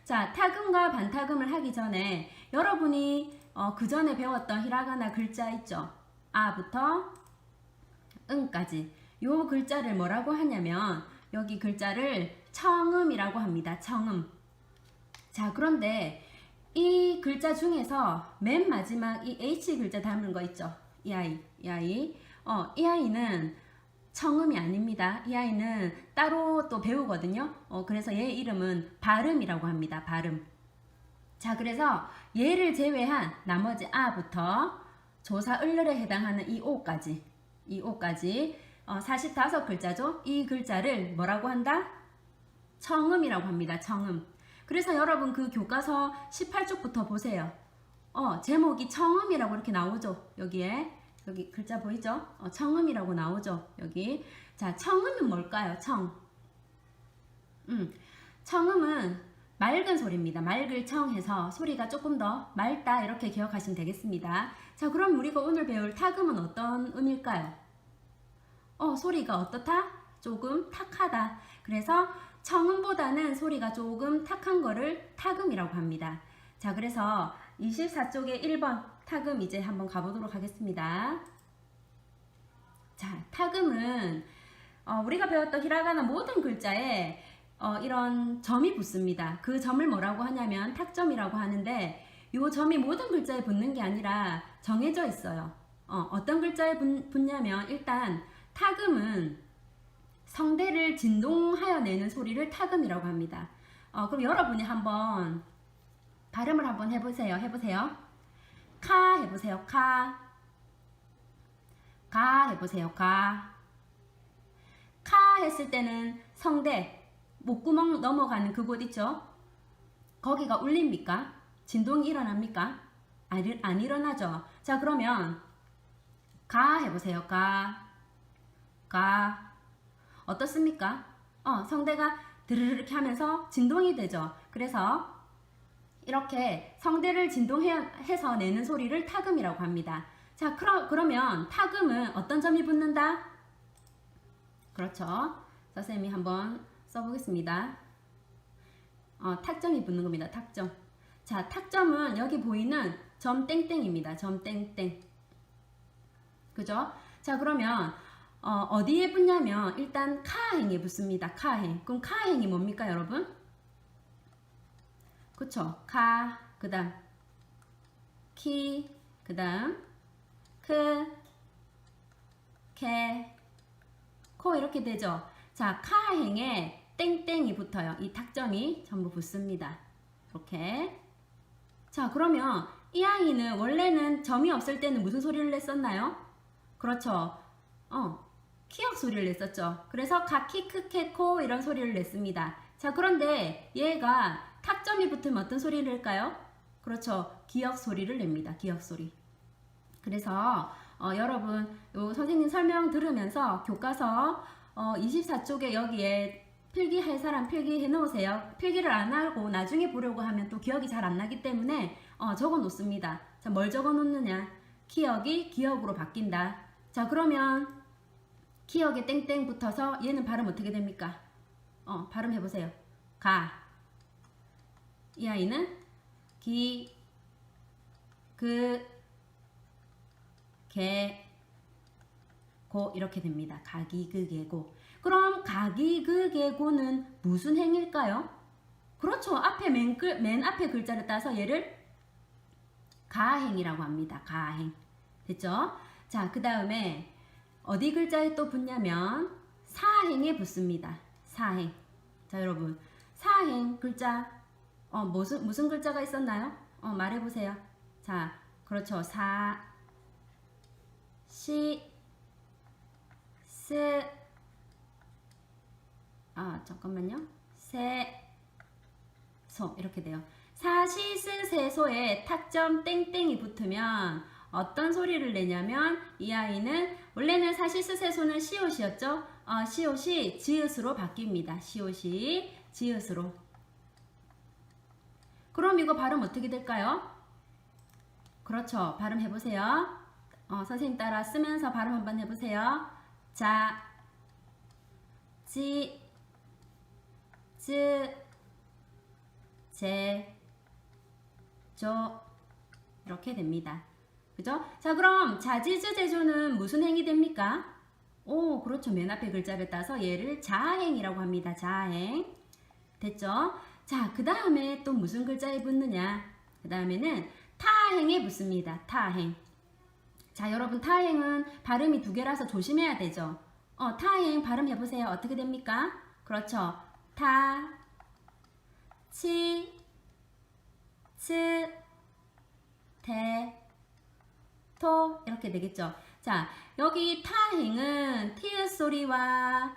자, 타금과 반타금을 하기 전에 여러분이 그 전에 배웠던 히라가나 글자 있죠? 아부터 은까지. 요 글자를 뭐라고 하냐면 여기 글자를 청음이라고 합니다. 청음. 자, 그런데 이 글자 중에서 맨 마지막 이 H 글자 담은 거 있죠? 이 아이. 이 아이는 청음이 아닙니다. 이 아이는 따로 또 배우거든요. 그래서 얘 이름은 발음이라고 합니다. 발음. 자, 그래서 얘를 제외한 나머지 아부터 조사 을을에 해당하는 이 오까지 45글자죠. 이 글자를 뭐라고 한다? 청음이라고 합니다. 청음. 그래서 여러분 그 교과서 18쪽부터 보세요. 제목이 청음이라고 이렇게 나오죠. 여기 글자 보이죠? 청음이라고 나오죠. 여기. 자, 청음은 뭘까요? 청음은 맑은 소리입니다. 맑을 청해서 소리가 조금 더 맑다 이렇게 기억하시면 되겠습니다. 자, 그럼 우리가 오늘 배울 타금은 어떤 음일까요? 소리가 어떻다? 조금 탁하다. 그래서 청음보다는 소리가 조금 탁한 거를 타금이라고 합니다. 자, 그래서 24쪽에 1번 타금 이제 한번 가보도록 하겠습니다. 자, 타금은 우리가 배웠던 히라가나 모든 글자에 이런 점이 붙습니다. 그 점을 뭐라고 하냐면 탁점이라고 하는데 이 점이 모든 글자에 붙는 게 아니라 정해져 있어요. 어떤 글자에 붙냐면 일단 타금은 성대를 진동하여 내는 소리를 타금이라고 합니다. 그럼 여러분이 한번 발음을 한번 해보세요. 카 해보세요. 가 해보세요. 가 했을 때는 성대 목구멍 넘어가는 그곳 있죠? 거기가 울립니까? 진동이 일어납니까? 안 일어나죠? 자, 그러면 가 해보세요. 가 어떻습니까? 성대가 드르르 이렇게 하면서 진동이 되죠. 그래서 이렇게 성대를 진동해서 내는 소리를 타금이라고 합니다. 자, 그러면 타금은 어떤 점이 붙는다? 그렇죠. 선생님이 한번 써보겠습니다. 탁점이 붙는 겁니다. 탁점. 자, 탁점은 여기 보이는 점 땡땡입니다. 점 땡땡. 그죠? 자, 그러면 어디에 붙냐면 일단 카행에 붙습니다. 카행. 그럼 카행이 뭡니까, 여러분? 그쵸? 카, 그 다음 키, 그 다음 크, 케, 코 이렇게 되죠? 자, 카행에 땡땡이 붙어요. 이 탁점이 전부 붙습니다. 이렇게. 자, 그러면 이 아이는 원래는 점이 없을 때는 무슨 소리를 냈었나요? 그렇죠. 키역 소리를 냈었죠. 그래서 가키, 크케, 코 이런 소리를 냈습니다. 자, 그런데 얘가 탁점이 붙으면 어떤 소리를 낼까요? 그렇죠. 기역 소리를 냅니다. 기역 소리. 그래서 여러분 선생님 설명 들으면서 교과서 24쪽에 여기에 필기할 사람 필기해 놓으세요. 필기를 안 하고 나중에 보려고 하면 또 기억이 잘 안 나기 때문에 적어 놓습니다. 자, 뭘 적어 놓느냐? 키역이 기역으로 바뀐다. 자, 그러면 키역에 땡땡 붙어서 얘는 발음 어떻게 됩니까? 발음해 보세요. 가. 이 아이는 기, 그, 개, 고 이렇게 됩니다. 가기, 그, 개, 고. 그럼 가기, 그, 개, 고는 무슨 행일까요? 그렇죠. 앞에 맨 앞에 글자를 따서 얘를 가행이라고 합니다. 가행. 됐죠? 자, 그 다음에 어디 글자에 또 붙냐면 사행에 붙습니다. 사행. 자, 여러분 사행 글자 무슨 글자가 있었나요? 말해보세요. 자, 그렇죠. 사, 시, 스, 잠깐만요. 세, 소 이렇게 돼요. 사시스세소에 탁점 땡땡이 붙으면 어떤 소리를 내냐면 이 아이는 원래는 사시스세소는 시옷이었죠. 시옷이 지읒으로 바뀝니다. 시옷이 지읒으로. 그럼 이거 발음 어떻게 될까요? 그렇죠. 발음 해보세요. 선생님 따라 쓰면서 발음 한번 해보세요. 자, 지, 즈, 제, 조 이렇게 됩니다. 그죠? 자, 그럼 자지즈제조는 무슨 행이 됩니까? 오, 그렇죠. 맨 앞에 글자를 따서 얘를 자행이라고 합니다. 자행. 됐죠? 자, 그 다음에 또 무슨 글자에 붙느냐? 그 다음에는 타행에 붙습니다. 타행. 자, 여러분 타행은 발음이 두 개라서 조심해야 되죠. 타행 발음 해보세요. 어떻게 됩니까? 그렇죠. 타, 치, 츠, 대, 토 이렇게 되겠죠. 자, 여기 타행은 티읕 소리와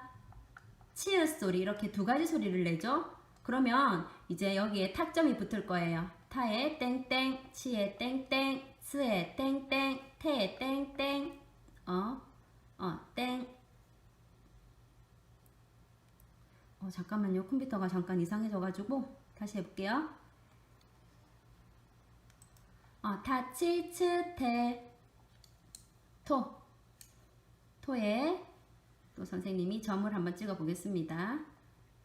치읕 소리 이렇게 두 가지 소리를 내죠. 그러면 이제 여기에 탁점이 붙을 거예요. 타에 땡땡, 치에 땡땡, 스에 땡땡, 태에 땡땡, 땡. 잠깐만요. 컴퓨터가 잠깐 이상해져가지고 다시 해볼게요. 타, 치, 츠, 테, 토. 토에 또 선생님이 점을 한번 찍어 보겠습니다.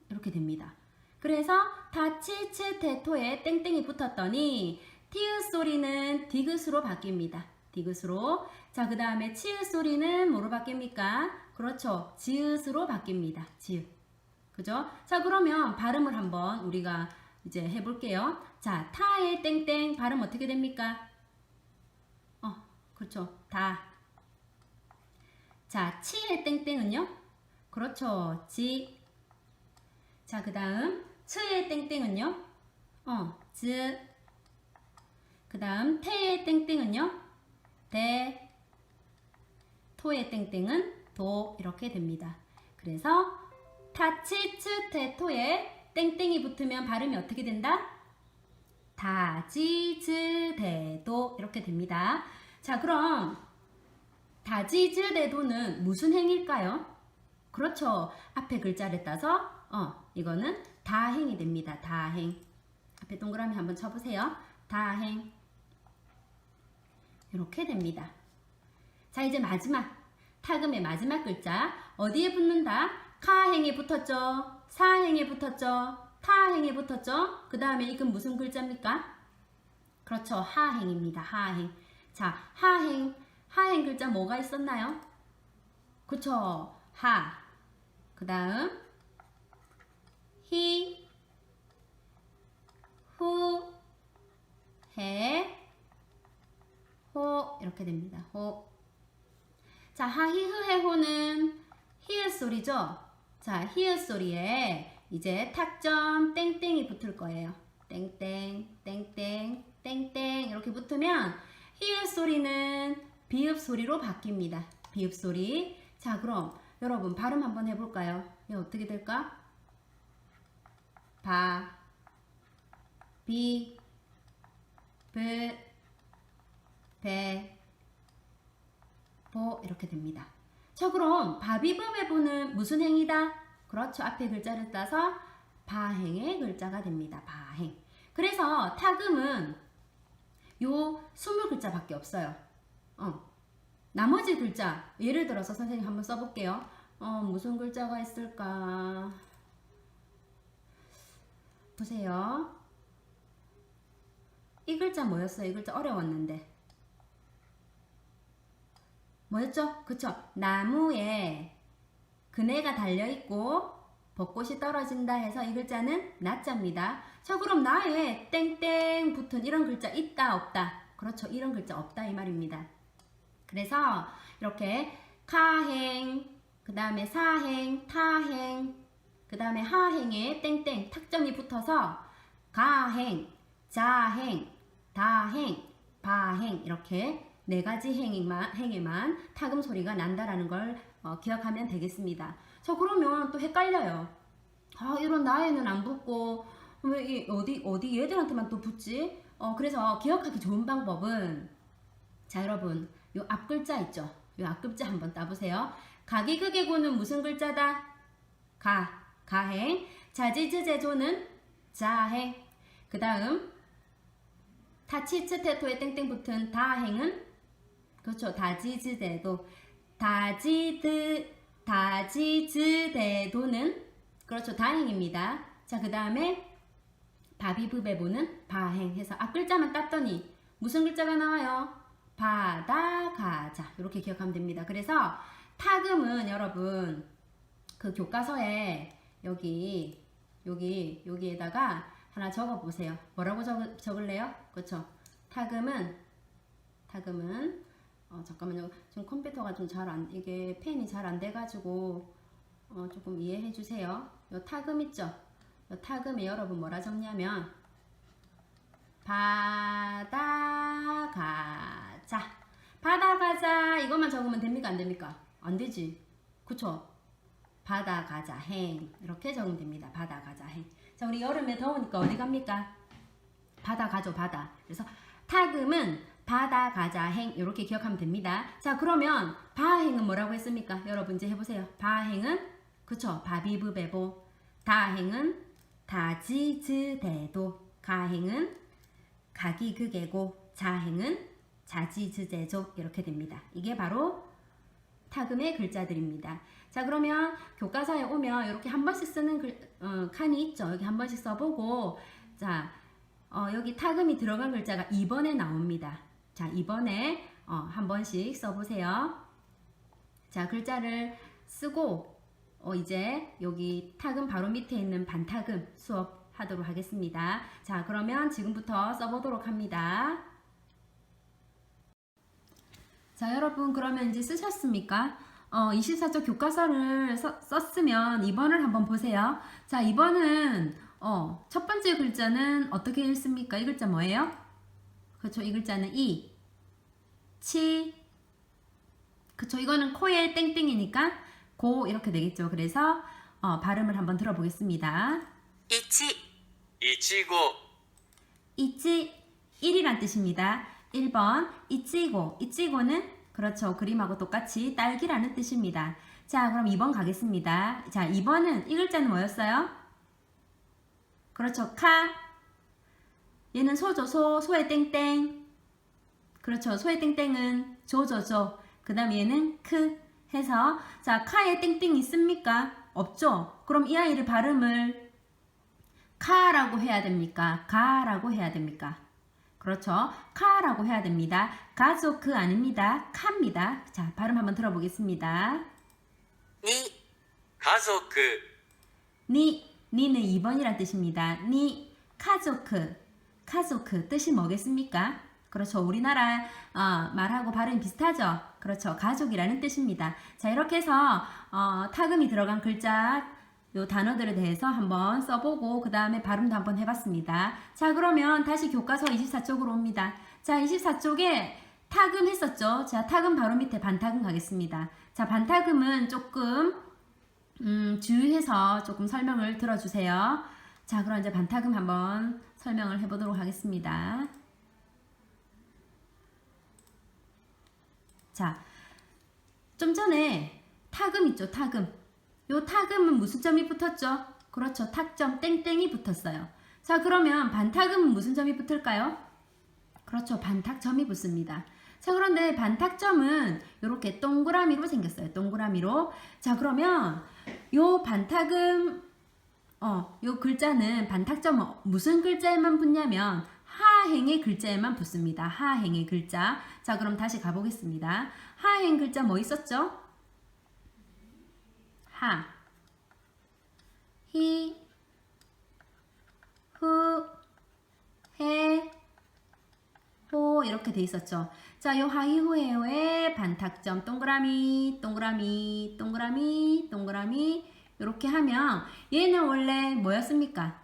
이렇게 됩니다. 그래서 타, 치, 츠, 테, 토에 땡땡이 붙었더니 티읕 소리는 디귿으로 바뀝니다. 디귿으로. 자, 그 다음에 치읕 소리는 뭐로 바뀝니까? 그렇죠. 지읒으로 바뀝니다. 지읒. 그죠? 자, 그러면 발음을 한번 우리가 이제 해볼게요. 자, 타의 땡땡 발음 어떻게 됩니까? 그렇죠. 다. 자, 치의 땡땡은요? 그렇죠. 지. 자, 그 다음 츠의 땡땡은요? 즈. 그 다음 태의 땡땡은요? 대. 토의 땡땡은 도. 이렇게 됩니다. 그래서 타, 치, 츠, 테, 토에 땡땡이 붙으면 발음이 어떻게 된다? 다, 지, 즈, 대, 도 이렇게 됩니다. 자, 그럼 다지즈대도는 무슨 행일까요? 그렇죠. 앞에 글자를 따서 이거는 다행이 됩니다. 다행. 앞에 동그라미 한번 쳐보세요. 다행. 이렇게 됩니다. 자, 이제 마지막 타금의 마지막 글자 어디에 붙는다? 카행에 붙었죠. 사행에 붙었죠. 타행에 붙었죠. 그 다음에 이건 무슨 글자입니까? 그렇죠. 하행입니다. 하행. 자, 하행. 하행 글자 뭐가 있었나요? 그쵸. 하. 그 다음 히, 후, 해, 호 이렇게 됩니다. 호. 자, 하히, 흐, 해, 호는 히읗 소리죠. 자, 히읗 소리에 이제 탁점 땡땡이 붙을 거예요. 땡땡, 땡땡, 땡땡 이렇게 붙으면 히읗 소리는 비읍 소리로 바뀝니다. 비읍 소리. 자, 그럼 여러분 발음 한번 해볼까요? 이거 어떻게 될까? 바, 비, 브, 배, 보 이렇게 됩니다. 자, 그럼 바비브베보는 무슨 행이다? 그렇죠. 앞에 글자를 따서 바행의 글자가 됩니다. 바행. 그래서 타금은 요 20글자밖에 없어요. 나머지 글자 예를 들어서 선생님 한번 써볼게요. 무슨 글자가 있을까? 보세요. 이 글자 뭐였어요? 이 글자 어려웠는데 뭐였죠? 그쵸? 나무에 그네가 달려있고 벚꽃이 떨어진다 해서 이 글자는 나자입니다. 자, 그럼 나에 땡땡 붙은 이런 글자 있다 없다? 그렇죠. 이런 글자 없다 이 말입니다. 그래서 이렇게 카행, 그 다음에 사행, 타행, 그 다음에 하행에 땡땡 탁점이 붙어서 가행, 자행, 다행, 바행 이렇게 네 가지 행에만 타금 소리가 난다라는 걸 기억하면 되겠습니다. 자, 그러면 또 헷갈려요. 이런 나에는 안 붙고 왜 어디 얘들한테만 또 붙지? 그래서 기억하기 좋은 방법은 자, 여러분 요 앞글자 있죠? 요 앞글자 한번 따보세요. 가기극의고는 무슨 글자다? 가행. 자지즈제조는 자행. 그 다음 타치츠테토에 땡땡 붙은 다행은 그렇죠. 다지즈대도. 다지즈대도는 그렇죠. 다행입니다. 자, 그 다음에 바비브베보는 바행 해서 앞글자만 땄더니 무슨 글자가 나와요? 바다, 가자. 이렇게 기억하면 됩니다. 그래서 타금은 여러분 그 교과서에 여기에다가 하나 적어 보세요. 뭐라고 적을래요? 그렇죠? 타금은 잠깐만요. 지금 컴퓨터가 좀 이게 펜이 잘 안 돼가지고 조금 이해해 주세요. 요 타금 있죠? 요 타금에 여러분 뭐라 적냐면 바다 가자. 바다 가자. 이것만 적으면 됩니까? 안 됩니까? 안 되지. 그쵸? 바다 가자 행. 이렇게 적으면 됩니다. 바다 가자 행. 자, 우리 여름에 더우니까 어디 갑니까? 바다 가죠, 바다. 그래서 타금은 바다 가자 행. 이렇게 기억하면 됩니다. 자, 그러면 바행은 뭐라고 했습니까? 여러분 이제 해보세요. 바행은 그쵸? 바비브베보. 다행은 다지즈대도. 가행은 가기그개고. 자행은 자지즈제조. 이렇게 됩니다. 이게 바로 타금의 글자들입니다. 자, 그러면 교과서에 오면 이렇게 한 번씩 쓰는 칸이 있죠. 여기 한 번씩 써보고, 자, 여기 타금이 들어간 글자가 2번에 나옵니다. 자, 2번에 한 번씩 써보세요. 자, 글자를 쓰고 이제 여기 타금 바로 밑에 있는 반타금 수업하도록 하겠습니다. 자, 그러면 지금부터 써보도록 합니다. 자, 여러분 그러면 이제 쓰셨습니까? 24쪽 교과서를 썼으면 2번을 한번 보세요. 자, 2번은 첫 번째 글자는 어떻게 읽습니까? 이 글자 뭐예요? 그렇죠. 이 글자는 이, 치. 그렇죠. 이거는 코에 땡땡이니까 고 이렇게 되겠죠. 그래서 발음을 한번 들어보겠습니다. 이치, 이치고, 이치 1이란 뜻입니다. 1번 이치고. 이치고는 그렇죠. 그림하고 똑같이 딸기라는 뜻입니다. 자, 그럼 2번 가겠습니다. 자, 2번은 이 글자는 뭐였어요? 그렇죠. 카. 얘는 소죠. 소의 땡땡. 그렇죠. 소의 땡땡은 조조조. 그 다음 얘는 크 해서, 자, 카에 땡땡 있습니까? 없죠. 그럼 이 아이를 발음을 카라고 해야 됩니까? 가라고 해야 됩니까? 그렇죠. 카라고 해야 됩니다. 가족 아닙니다. 카입니다. 자, 발음 한번 들어보겠습니다. 니, 가족, 니는 2번이란 뜻입니다. 니, 가족 뜻이 뭐겠습니까? 그렇죠. 우리나라 말하고 발음이 비슷하죠. 그렇죠. 가족이라는 뜻입니다. 자, 이렇게 해서 타금이 들어간 글자 요 단어들에 대해서 한번 써보고 그 다음에 발음도 한번 해봤습니다. 자, 그러면 다시 교과서 24쪽으로 옵니다. 자, 24쪽에 타금 했었죠. 자, 타금 바로 밑에 반타금 가겠습니다. 자, 반타금은 조금 주의해서 조금 설명을 들어주세요. 자, 그럼 이제 반타금 한번 설명을 해보도록 하겠습니다. 자, 좀 전에 타금 있죠. 타금. 요 타금은 무슨 점이 붙었죠? 그렇죠. 탁점 땡땡이 붙었어요. 자, 그러면 반타금은 무슨 점이 붙을까요? 그렇죠. 반탁점이 붙습니다. 자, 그런데 반탁점은 이렇게 동그라미로 생겼어요. 동그라미로. 자, 그러면 요 반타금 요 글자는 반탁점은 무슨 글자에만 붙냐면 하행의 글자에만 붙습니다. 하행의 글자. 자, 그럼 다시 가보겠습니다. 하행 글자 뭐 있었죠? 하, 히, 후, 해, 호 이렇게 돼 있었죠. 자, 요 하이후에의 반탁점 동그라미, 동그라미, 동그라미, 동그라미 이렇게 하면 얘는 원래 뭐였습니까?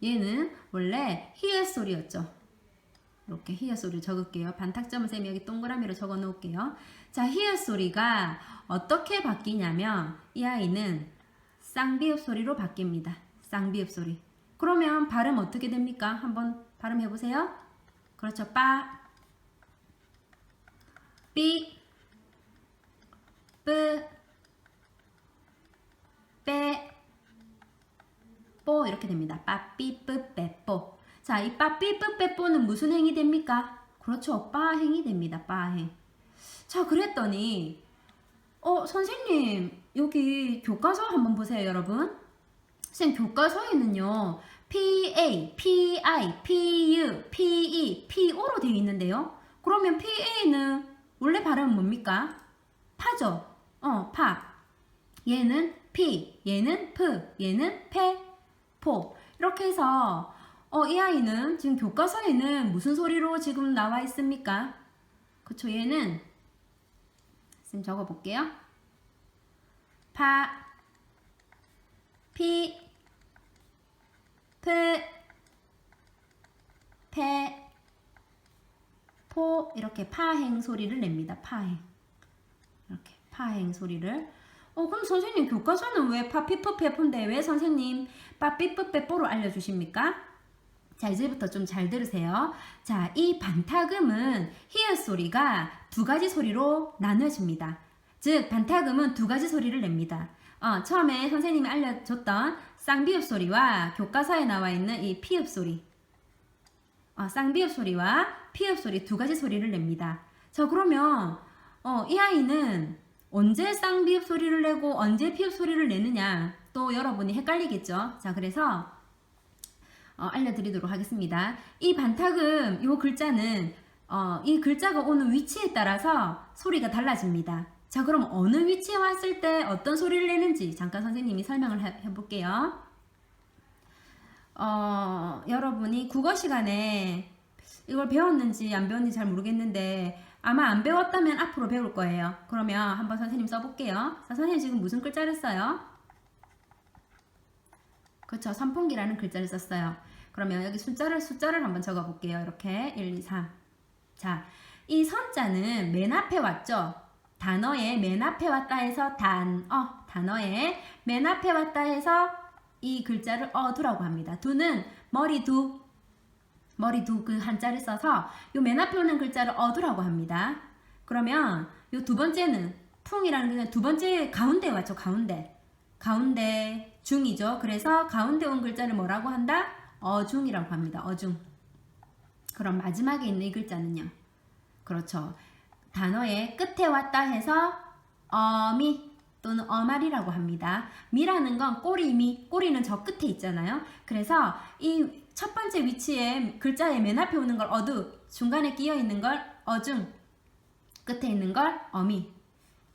얘는 원래 히읗 소리였죠. 이렇게 히읗 소리 적을게요. 반탁점을 쌤이 여기 동그라미로 적어 놓을게요. 자, 히읗 소리가 어떻게 바뀌냐면 이 아이는 쌍비읍 소리로 바뀝니다. 쌍비읍 소리. 그러면 발음 어떻게 됩니까? 한번 발음해 보세요. 그렇죠. 빠, 삐, 뿌, 빼, 뽀 이렇게 됩니다. 빠삐, 뿌, 빼, 뽀. 자, 이 빠삐, 뿌, 빼, 뽀는 무슨 행이 됩니까? 그렇죠. 빠행이 됩니다. 빠행. 자, 그랬더니 선생님 여기 교과서 한번 보세요. 여러분, 선생님 교과서에는요 PA, PI, PU, PE, PO로 되어 있는데요. 그러면 PA는 원래 발음은 뭡니까? 파죠. 파. 얘는 P, 얘는 P, 얘는 페, 포. 이렇게 해서 이 아이는 지금 교과서에는 무슨 소리로 지금 나와 있습니까? 그쵸, 얘는 쌤 적어볼게요. 파, 피, 프, 페, 포. 이렇게 파행 소리를 냅니다. 파행. 이렇게 파행 소리를. 그럼 선생님 교과서는 왜 파피프페포인데 왜 선생님 빠삐뿌빼뽀로 알려주십니까? 자, 이제부터 좀 잘 들으세요. 자, 이 반타금은 히읗 소리가 두 가지 소리로 나눠집니다. 즉 반타금은 두 가지 소리를 냅니다. 처음에 선생님이 알려줬던 쌍비읍 소리와 교과서에 나와 있는 이 피읍 소리, 쌍비읍 소리와 피읍 소리 두 가지 소리를 냅니다. 자, 그러면 이 아이는 언제 쌍비읍 소리를 내고 언제 피읍 소리를 내느냐 또 여러분이 헷갈리겠죠. 자, 그래서 알려드리도록 하겠습니다. 이 반타금 요 글자는 이 글자가 오는 위치에 따라서 소리가 달라집니다. 자, 그럼 어느 위치에 왔을 때 어떤 소리를 내는지 잠깐 선생님이 설명을 해볼게요. 여러분이 국어 시간에 이걸 배웠는지 안 배웠는지 잘 모르겠는데 아마 안 배웠다면 앞으로 배울 거예요. 그러면 한번 선생님 써볼게요. 자, 선생님 지금 무슨 글자를 써요? 그렇죠. 선풍기라는 글자를 썼어요. 그러면 여기 숫자를 한번 적어볼게요. 이렇게 1, 2, 3. 자, 이 선자는 맨 앞에 왔죠. 단어의 맨 앞에 왔다 해서 단어의 맨 앞에 왔다 해서 이 글자를 두라고 합니다. 두는 머리두 그 한자를 써서 요 맨 앞에 오는 글자를 어두라고 합니다. 그러면 요 두 번째는 풍이라는 게 두 번째 가운데에 왔죠. 가운데 중이죠. 그래서 가운데 온 글자를 뭐라고 한다? 어중이라고 합니다. 어중. 그럼 마지막에 있는 이 글자는요. 그렇죠. 단어의 끝에 왔다 해서 어미 또는 어말이라고 합니다. 미라는 건 꼬리는 저 끝에 있잖아요. 그래서 이 첫 번째 위치에 글자의 맨 앞에 오는 걸 어두, 중간에 끼어 있는 걸 어중, 끝에 있는 걸 어미.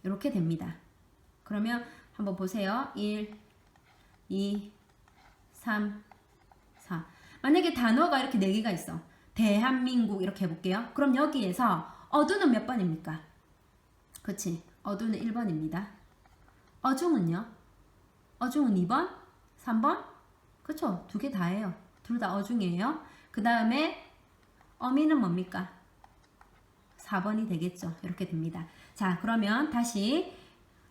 이렇게 됩니다. 그러면 한번 보세요. 1, 2, 3, 4. 만약에 단어가 이렇게 4개가 있어. 대한민국 이렇게 해볼게요. 그럼 여기에서 어두는 몇 번입니까? 그치? 어두는 1번입니다. 어중은요? 어중은 2번? 3번? 그쵸? 2개 다예요. 둘 다 어중이에요. 그 다음에 어미는 뭡니까? 4번이 되겠죠. 이렇게 됩니다. 자, 그러면 다시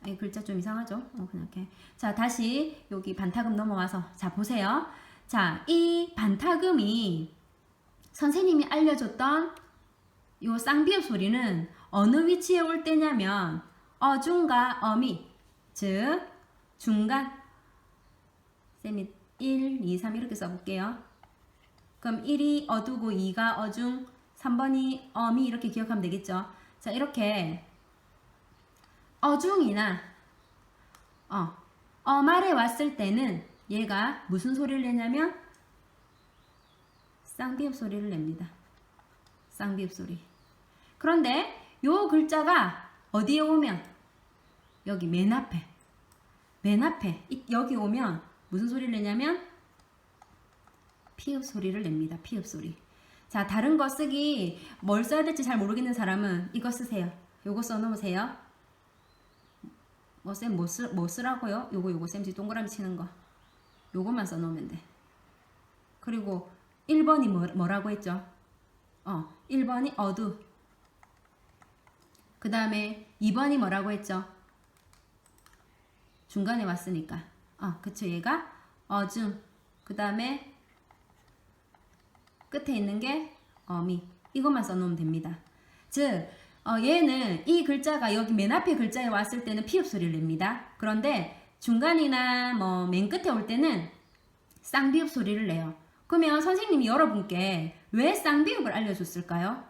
이 글자 좀 이상하죠? 그냥 이렇게. 자, 다시 여기 반타금 넘어와서 자, 보세요. 자, 이 반타금이 선생님이 알려줬던 요 쌍비읍 소리는 어느 위치에 올 때냐면 어중과 어미, 즉 중간. 쌤이 1, 2, 3 이렇게 써볼게요. 그럼 1이 어두고 2가 어중, 3번이 어미 이렇게 기억하면 되겠죠. 자, 이렇게 어중이나 어말에 왔을 때는 얘가 무슨 소리를 내냐면 쌍비읍 소리를 냅니다. 쌍비읍 소리. 그런데 요 글자가 어디에 오면 여기 맨 앞에 여기 오면 무슨 소리를 내냐면 피읍 소리를 냅니다. 피읍 소리. 자, 다른 거 쓰기 뭘 써야 될지 잘 모르겠는 사람은 이거 쓰세요. 요거 써놓으세요. 쌤 뭐 쓰라고요? 요거 쌤 지금 동그라미 치는 거. 요거만 써놓으면 돼. 그리고 1번이 뭐라고 했죠? 1번이 어두. 그 다음에 2번이 뭐라고 했죠? 중간에 왔으니까. 그쵸. 얘가 어중. 그 다음에 끝에 있는 게 어미. 이것만 써놓으면 됩니다. 즉 얘는 이 글자가 여기 맨 앞에 글자에 왔을 때는 피읍 소리를 냅니다. 그런데 중간이나 뭐 맨 끝에 올 때는 쌍비읍 소리를 내요. 그러면 선생님이 여러분께 왜 쌍비읍을 알려줬을까요?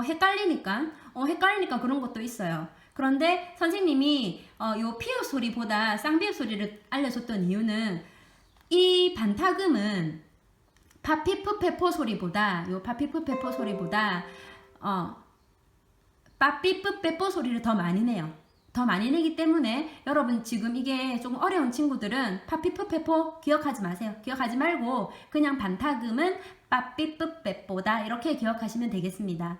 헷갈리니까 그런 것도 있어요. 그런데 선생님이 요 피읍 소리보다 쌍비읍 소리를 알려줬던 이유는 이 반타금은 파피프페포 소리보다 요 파피프페포 소리보다 빠삐뿌빼뽀 소리를 더 많이 내요. 더 많이 내기 때문에 여러분 지금 이게 조금 어려운 친구들은 파피프페포 기억하지 마세요. 기억하지 말고 그냥 반타금은 빠삐뿌빼뽀다 이렇게 기억하시면 되겠습니다.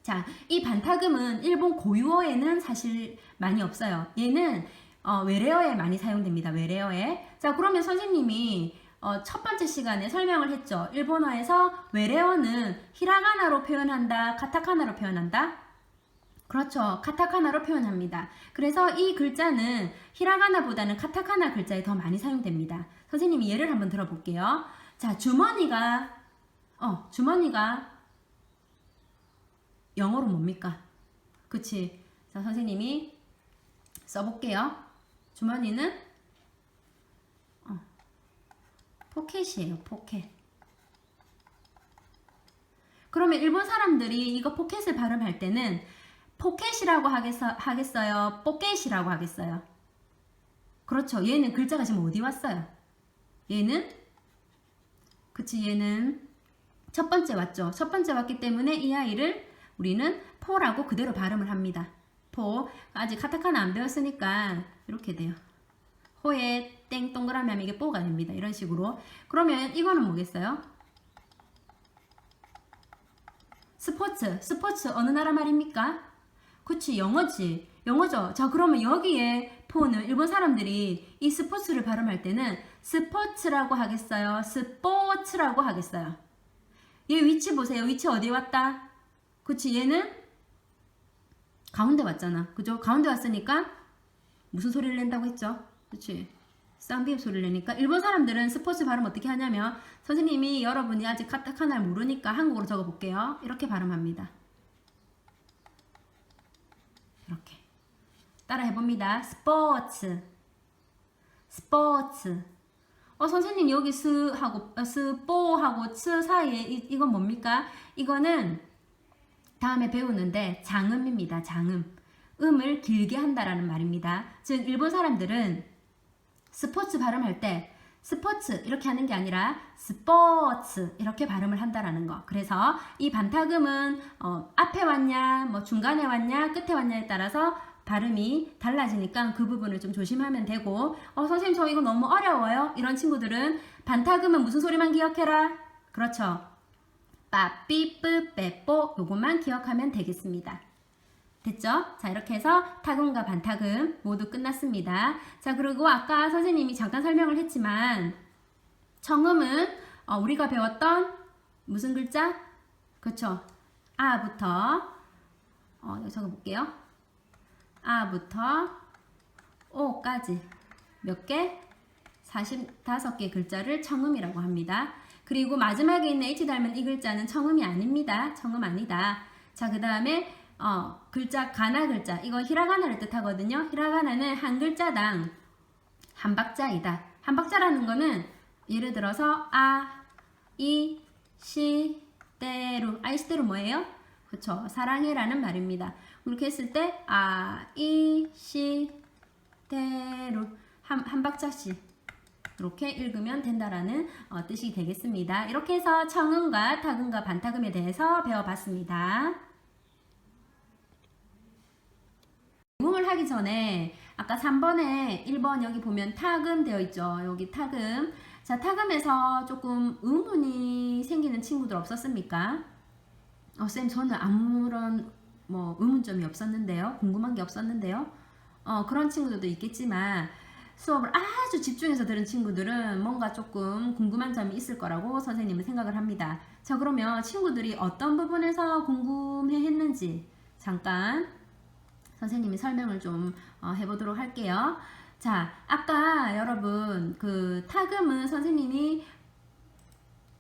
자, 이 반타금은 일본 고유어에는 사실 많이 없어요. 얘는 외래어에 많이 사용됩니다. 외래어에. 자, 그러면 선생님이 첫 번째 시간에 설명을 했죠. 일본어에서 외래어는 히라가나로 표현한다, 카타카나로 표현한다. 그렇죠. 카타카나로 표현합니다. 그래서 이 글자는 히라가나보다는 카타카나 글자에 더 많이 사용됩니다. 선생님이 예를 한번 들어볼게요. 자, 주머니가 영어로 뭡니까? 그치? 자, 선생님이 써볼게요. 주머니는 포켓이에요. 포켓. 그러면 일본 사람들이 이거 포켓을 발음할 때는 포켓이라고 하겠어요? 포켓이라고 하겠어요? 그렇죠. 얘는 글자가 지금 어디 왔어요? 얘는 첫 번째 왔죠. 첫 번째 왔기 때문에 이 아이를 우리는 포라고 그대로 발음을 합니다. 포. 아직 카타카나 안 배웠으니까 이렇게 돼요. 호에 땡 동그라미 하면 이게 뽀가 됩니다. 이런 식으로. 그러면 이거는 뭐겠어요? 스포츠 어느 나라 말입니까? 그치, 영어지. 영어죠. 자, 그러면 여기에 포는 일본 사람들이 이 스포츠를 발음할 때는 스포츠라고 하겠어요? 스포츠라고 하겠어요? 얘 위치 보세요. 위치 어디 왔다? 그치, 얘는 가운데 왔잖아. 그죠? 가운데 왔으니까 무슨 소리를 낸다고 했죠? 그치? 쌍비읍 소리를 내니까 일본 사람들은 스포츠 발음 어떻게 하냐면 선생님이 여러분이 아직 카타카나를 모르니까 한국어로 적어볼게요. 이렇게 발음합니다. 이렇게 따라 해봅니다. 스포츠. 선생님 여기 스하고 스뽀하고 츠 사이에 이건 뭡니까? 이거는 다음에 배우는데 장음입니다. 장음. 음을 길게 한다라는 말입니다. 즉 일본 사람들은 스포츠 발음할 때 스포츠 이렇게 하는 게 아니라 스포츠 이렇게 발음을 한다라는 거. 그래서 이 반타금은 앞에 왔냐, 뭐 중간에 왔냐, 끝에 왔냐에 따라서 발음이 달라지니까 그 부분을 좀 조심하면 되고, 선생님 저 이거 너무 어려워요. 이런 친구들은 반타금은 무슨 소리만 기억해라? 그렇죠. 빠삐뿌빼뽀 요것만 기억하면 되겠습니다. 됐죠? 자, 이렇게 해서 타금과 반타금 모두 끝났습니다. 자, 그리고 아까 선생님이 잠깐 설명을 했지만 청음은 우리가 배웠던 무슨 글자? 그쵸? 아부터 여기 적어볼게요. 아부터 오까지 몇 개? 45개 글자를 청음이라고 합니다. 그리고 마지막에 있는 H 닮은 이 글자는 청음이 아닙니다. 청음 아니다. 자, 그 다음에 글자 가나 글자 이거 히라가나를 뜻하거든요. 히라가나는 한 글자당 한 박자이다. 한 박자라는 거는 예를 들어서 아, 이, 시, 때루. 아이시대로 뭐예요? 그쵸, 사랑해라는 말입니다. 이렇게 했을 때 아, 이, 시, 때루 한 박자씩 이렇게 읽으면 된다라는 뜻이 되겠습니다. 이렇게 해서 청음과 타금과 반타금에 대해서 배워봤습니다. 응용을 하기 전에 아까 3번에 1번 여기 보면 타금 되어 있죠. 여기 타금. 자, 타금에서 조금 의문이 생기는 친구들 없었습니까? 쌤 저는 아무런 의문점이 없었는데요. 궁금한 게 없었는데요. 그런 친구들도 있겠지만 수업을 아주 집중해서 들은 친구들은 뭔가 조금 궁금한 점이 있을 거라고 선생님은 생각을 합니다. 자, 그러면 친구들이 어떤 부분에서 궁금해 했는지 잠깐 선생님이 설명을 좀 해보도록 할게요. 자, 아까 여러분 그 타금은 선생님이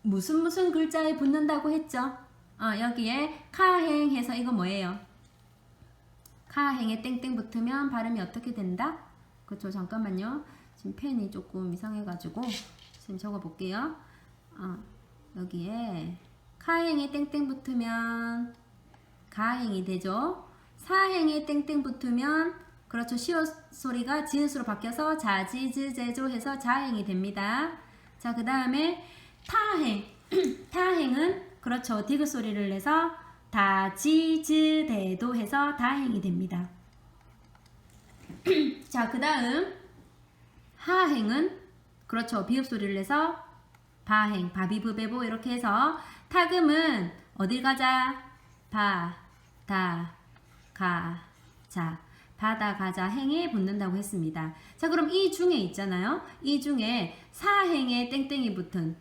무슨 글자에 붙는다고 했죠? 여기에 카행 해서 이거 뭐예요? 카행에 땡땡 붙으면 발음이 어떻게 된다? 그쵸, 잠깐만요. 지금 펜이 조금 이상해가지고 지금 적어볼게요. 여기에 카행에 땡땡 붙으면 가행이 되죠. 사행에 땡땡 붙으면 그렇죠, 시옷 소리가 지읒으로 바뀌어서 자지즈제조 해서 자행이 됩니다. 자, 그 다음에 타행. 타행은 그렇죠. 디귿 소리를 내서 다지즈대도 해서 다행이 됩니다. 자, 그 다음 하행은 그렇죠. 비읍 소리를 내서 바행, 바비브베보 이렇게 해서 타금은 어딜 가자? 바, 다, 가, 자. 바다, 가자, 행에 붙는다고 했습니다. 자, 그럼 이 중에 있잖아요. 이 중에 사행에 땡땡이 붙으면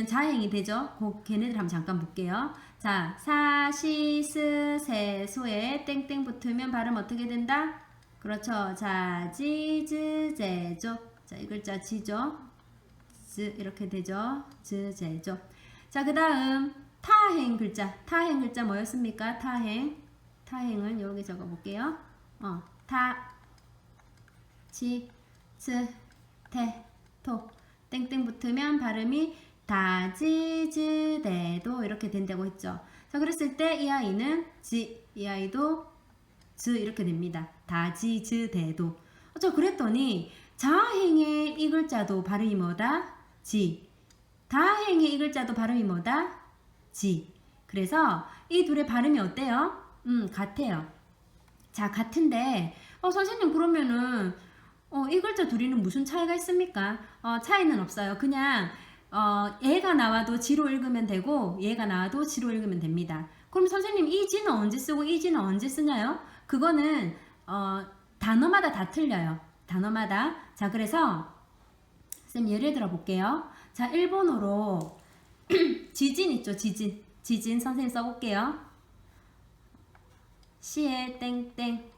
자행이 되죠. 걔네들 한번 잠깐 볼게요. 자, 사, 시, 스, 세, 소에 땡땡 붙으면 발음 어떻게 된다? 그렇죠. 자, 지, 즈, 제, 조. 자, 이 글자 지죠. 즈 이렇게 되죠. 즈, 제, 조. 자, 그 다음 타행 글자. 타행 글자 뭐였습니까? 타행은 여기 적어 볼게요. 타, 지, 즈, 테, 토. 땡땡 붙으면 발음이 다지즈대도 이렇게 된다고 했죠. 자, 그랬을 때 이 아이는 지, 이 아이도 즈 이렇게 됩니다. 다지즈대도. 저 그랬더니 자행의 이 글자도 발음이 뭐다? 지. 다행의 이 글자도 발음이 뭐다? 지. 그래서 이 둘의 발음이 어때요? 같아요. 자, 같은데 선생님 그러면은 이 글자 둘이는 무슨 차이가 있습니까? 차이는 없어요. 그냥 얘가 나와도 지로 읽으면 되고 얘가 나와도 지로 읽으면 됩니다. 그럼 선생님 이 지는 언제 쓰고 이 지는 언제 쓰냐요? 그거는 단어마다 다 틀려요. 단어마다. 자, 그래서 쌤 예를 들어 볼게요. 자, 일본어로 지진 있죠. 지진 선생님 써볼게요. 시에 땡땡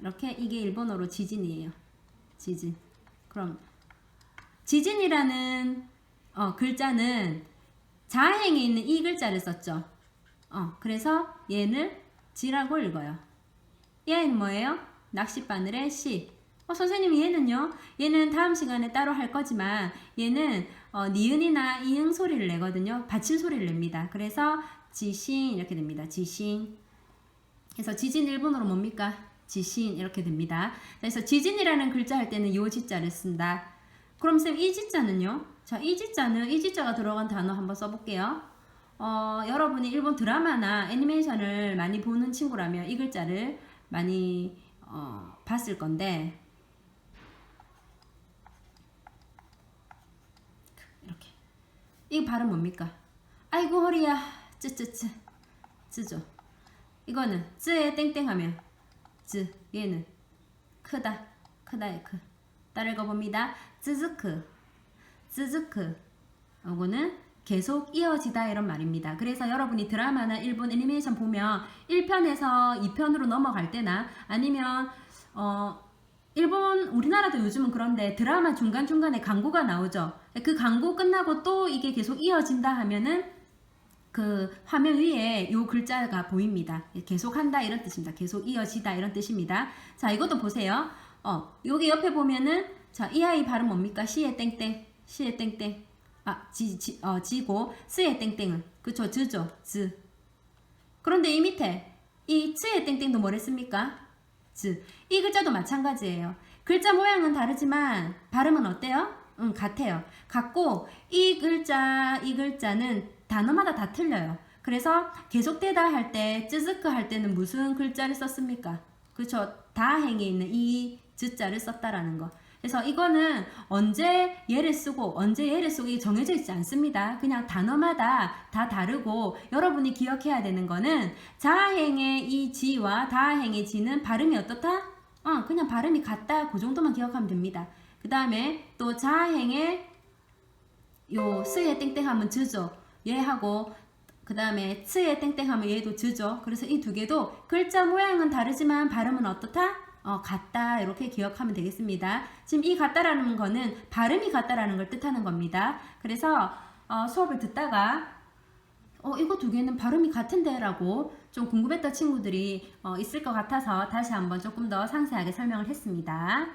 이렇게 이게 일본어로 지진이에요. 지진. 그럼 지진이라는 글자는 자행에 있는 이 글자를 썼죠. 그래서 얘는 지라고 읽어요. 이 아이는 뭐예요? 낚싯바늘의 시. 선생님 얘는요? 얘는 다음 시간에 따로 할 거지만 얘는 니은이나 이응 소리를 내거든요. 받침 소리를 냅니다. 그래서 지신 이렇게 됩니다. 지신. 그래서 지진 일본어로 뭡니까? 지신 이렇게 됩니다. 그래서 지진이라는 글자 할 때는 요 지자를 쓴다. 그럼 쌤 이 지자는요? 자, 이 지자가 들어간 단어 한번 써볼게요. 여러분이 일본 드라마나 애니메이션을 많이 보는 친구라면 이 글자를 많이 봤을 건데 이렇게 이 발음 뭡니까? 아이고 허리야 쯔쯔쯔 쯔죠. 이거는 쯔에 땡땡하면 쯔, 얘는 크다의 크. 따라 읽어봅니다. 쯔즈크, 이거는 계속 이어지다 이런 말입니다. 그래서 여러분이 드라마나 일본 애니메이션 보면 1편에서 2편으로 넘어갈 때나 아니면 일본 우리나라도 요즘은 그런데 드라마 중간중간에 광고가 나오죠. 그 광고 끝나고 또 이게 계속 이어진다 하면은 그 화면 위에 요 글자가 보입니다. 계속한다 이런 뜻입니다. 계속 이어지다 이런 뜻입니다. 자, 이것도 보세요. 여기 옆에 보면은 자, 이 아이 발음 뭡니까? 시에 땡땡, 시에 땡땡. 지고 스에 땡땡은 그쵸? 즈죠. 즈. 그런데 이 밑에 이 츠의 땡땡도 뭐랬습니까? 즈. 이 글자도 마찬가지예요. 글자 모양은 다르지만 발음은 어때요? 같아요. 같고 이 글자는 단어마다 다 틀려요. 그래서 계속되다 할 때, 쯔즈크 할 때는 무슨 글자를 썼습니까? 그쵸? 다행에 있는 이 즈자를 썼다라는 거. 그래서 이거는 언제 얘를 쓰고 언제 얘를 쓰고 이게 정해져 있지 않습니다. 그냥 단어마다 다 다르고 여러분이 기억해야 되는 거는 자행의 이 지와 다행의 지는 발음이 어떻다? 그냥 발음이 같다. 그 정도만 기억하면 됩니다. 그 다음에 또 자행의 요 스에 땡땡하면 즈죠. 얘하고 그 다음에 츠에 땡땡하면 얘도 즈죠. 그래서 이 두 개도 글자 모양은 다르지만 발음은 어떻다? 같다 이렇게 기억하면 되겠습니다. 지금 이 같다라는 거는 발음이 같다라는 걸 뜻하는 겁니다. 그래서 수업을 듣다가 이거 두 개는 발음이 같은데 라고 좀 궁금했던 친구들이 있을 것 같아서 다시 한번 조금 더 상세하게 설명을 했습니다.